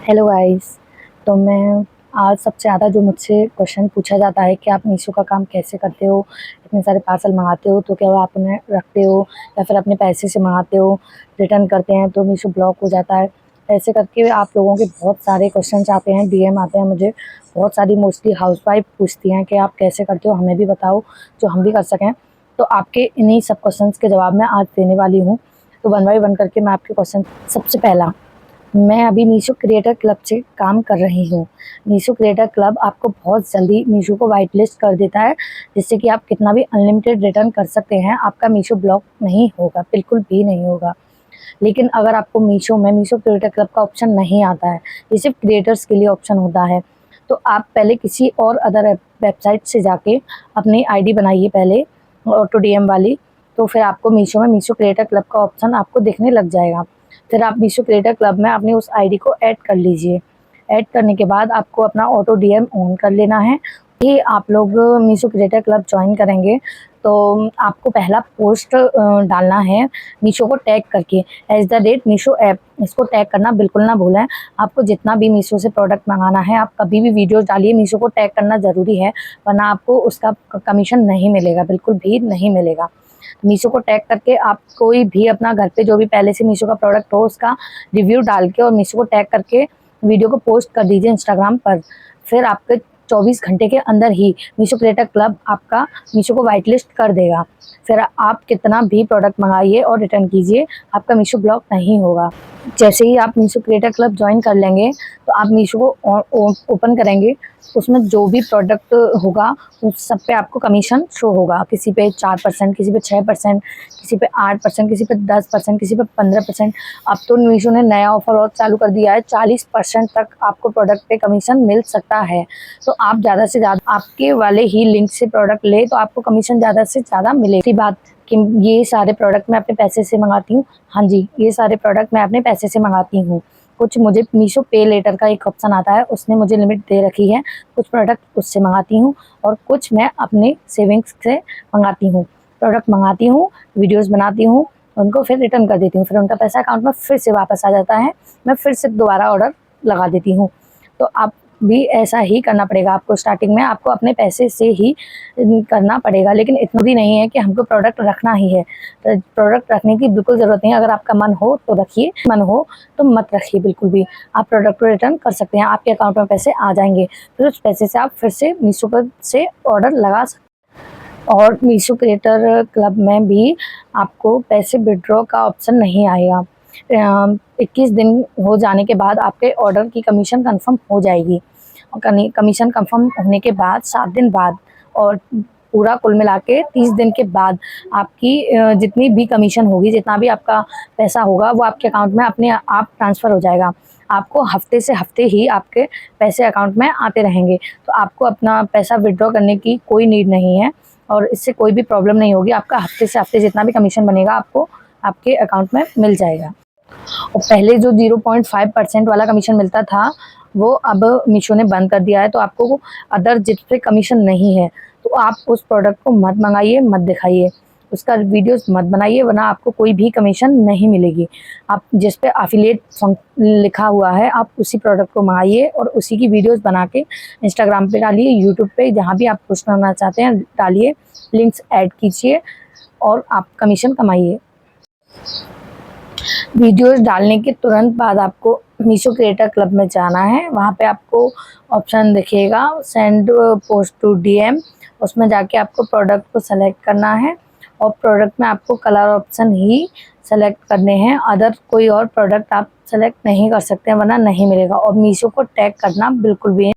Hello guys. तो मैं आज सबसे ज़्यादा जो मुझसे क्वेश्चन पूछा जाता है कि आप मीशो का काम कैसे करते हो, इतने सारे पार्सल मंगाते हो तो क्या आप उन्हें रखते हो या फिर अपने पैसे से मंगाते हो, रिटर्न करते हैं तो मीशो ब्लॉक हो जाता है। ऐसे करके आप लोगों के बहुत सारे क्वेश्चन आते हैं, डीएम आते हैं मुझे। बहुत सारी मोस्टली हाउसवाइफ पूछती हैं कि आप कैसे करते हो, हमें भी बताओ जो हम भी कर सकें। तो आपके इन्हीं सब क्वेश्चन के जवाब मैं आज देने वाली हूँ। तो वन बाई वन करके मैं आपके क्वेश्चन, सबसे पहला, मैं अभी मीशो क्रिएटर क्लब से काम कर रही हूँ। मीशो क्रिएटर क्लब आपको बहुत जल्दी मीशो को वाइट लिस्ट कर देता है, जिससे कि आप कितना भी अनलिमिटेड रिटर्न कर सकते हैं। आपका मीशो ब्लॉक नहीं होगा, बिल्कुल भी नहीं होगा। लेकिन अगर आपको मीशो में मीशो क्रिएटर क्लब का ऑप्शन नहीं आता है, ये सिर्फ क्रिएटर्स के लिए ऑप्शन होता है, तो आप पहले किसी और अदर वेबसाइट से जाके अपनी आईडी बनाइए पहले, ऑटो डीएम वाली। तो फिर आपको मीशो में मीशो क्रिएटर क्लब का ऑप्शन आपको दिखने लग जाएगा। फिर आप मीशो क्रिएटर क्लब में अपनी उस आईडी को ऐड कर लीजिए। ऐड करने के बाद आपको अपना ऑटो डीएम ऑन कर लेना है। ये आप लोग मीशो क्रिएटर क्लब ज्वाइन करेंगे तो आपको पहला पोस्ट डालना है मीशो को टैग करके, @मीशो ऐप। इसको टैग करना बिल्कुल ना भूलें। आपको जितना भी मीशो से प्रोडक्ट मंगाना है, आप कभी भी वीडियोस डालिए, मीशो को टैग करना ज़रूरी है, वरना आपको उसका कमीशन नहीं मिलेगा, बिल्कुल भी नहीं मिलेगा। मीशो को टैग करके आप कोई भी अपना घर पे जो भी पहले से मीशो का प्रोडक्ट हो उसका रिव्यू डाल के और मीशो को टैग करके वीडियो को पोस्ट कर दीजिए इंस्टाग्राम पर। फिर आपके 24 घंटे के अंदर ही मीशो क्रिएटर क्लब आपका मीशो को वाइट लिस्ट कर देगा। फिर आप कितना भी प्रोडक्ट मंगाइए और रिटर्न कीजिए, आपका मीशो ब्लॉक नहीं होगा। जैसे ही आप मीशो क्रिएटर क्लब ज्वाइन कर लेंगे तो आप मीशो को ओपन करेंगे, उसमें जो भी प्रोडक्ट होगा उस सब पे आपको कमीशन शो होगा। किसी पे 4%, किसी पे 6%, किसी पे 8%, किसी पे 10%, किसी पे 15%। अब तो मीशो ने नया ऑफर और चालू कर दिया है, 40% तक आपको प्रोडक्ट पे कमीशन मिल सकता है। तो आप ज़्यादा से ज़्यादा आपके वाले ही लिंक से प्रोडक्ट ले तो आपको कमीशन ज़्यादा से ज़्यादा मिलेगी। बात कि ये सारे प्रोडक्ट मैं अपने पैसे से मंगाती हूँ, हाँ जी, ये सारे प्रोडक्ट मैं अपने पैसे से मंगाती हूँ। कुछ मुझे मीशो पे लेटर का एक ऑप्शन आता है, उसने मुझे लिमिट दे रखी है, कुछ प्रोडक्ट उससे मंगाती हूँ और कुछ मैं अपने सेविंग्स से मंगाती हूँ। प्रोडक्ट मंगाती हूँ, वीडियोस बनाती हूँ, उनको फिर रिटर्न कर देती हूँ, फिर उनका पैसा अकाउंट में फिर से वापस आ जाता है, मैं फिर से दोबारा ऑर्डर लगा देती हूँ। तो आप भी ऐसा ही करना पड़ेगा आपको। स्टार्टिंग में आपको अपने पैसे से ही करना पड़ेगा, लेकिन इतना भी नहीं है कि हमको प्रोडक्ट रखना ही है। तो प्रोडक्ट रखने की बिल्कुल ज़रूरत नहीं है। अगर आपका मन हो तो रखिए, मन हो तो मत रखिए बिल्कुल भी। आप प्रोडक्ट को रिटर्न कर सकते हैं, आपके अकाउंट में पैसे आ जाएंगे, फिर उस पैसे से आप फिर से मीशो पर से ऑर्डर लगा सकते। और मीशो क्रिएटर क्लब में भी आपको पैसे विड्रॉ का ऑप्शन नहीं आएगा। 21 दिन हो जाने के बाद आपके ऑर्डर की कमीशन कंफर्म हो जाएगी। और कमीशन कंफर्म होने के बाद 7 दिन बाद और पूरा कुल मिला के 30 दिन के बाद आपकी जितनी भी कमीशन होगी, जितना भी आपका पैसा होगा, वो आपके अकाउंट में अपने आप ट्रांसफ़र हो जाएगा। आपको हफ्ते से हफ्ते ही आपके पैसे अकाउंट में आते रहेंगे, तो आपको अपना पैसा विड्रॉ करने की कोई नीड नहीं है और इससे कोई भी प्रॉब्लम नहीं होगी। आपका हफ्ते से हफ्ते जितना भी कमीशन बनेगा आपको आपके अकाउंट में मिल जाएगा। और पहले जो 0.5% वाला कमीशन मिलता था, वो अब मीशो ने बंद कर दिया है, तो आपको अदर जिस पे कमीशन नहीं है तो आप उस प्रोडक्ट को मत मंगाइए, मत दिखाइए, उसका वीडियोस मत बनाइए, वरना आपको कोई भी कमीशन नहीं मिलेगी। आप जिस पे एफिलिएट लिखा हुआ है आप उसी प्रोडक्ट को मंगाइए और उसी की वीडियोस बना के इंस्टाग्राम पे डालिए, यूट्यूब पे, जहाँ भी आप पोस्ट करना चाहते हैं डालिए, लिंक्स ऐड कीजिए और आप कमीशन कमाइए। वीडियोस डालने के तुरंत बाद आपको मीशो क्रिएटर क्लब में जाना है। वहाँ पे आपको ऑप्शन दिखेगा सेंड पोस्ट टू डीएम, उसमें जाके आपको प्रोडक्ट को सेलेक्ट करना है और प्रोडक्ट में आपको कलर ऑप्शन ही सेलेक्ट करने हैं। अदर कोई और प्रोडक्ट आप सेलेक्ट नहीं कर सकते, वरना नहीं मिलेगा। और मीशो को टैग करना बिल्कुल भी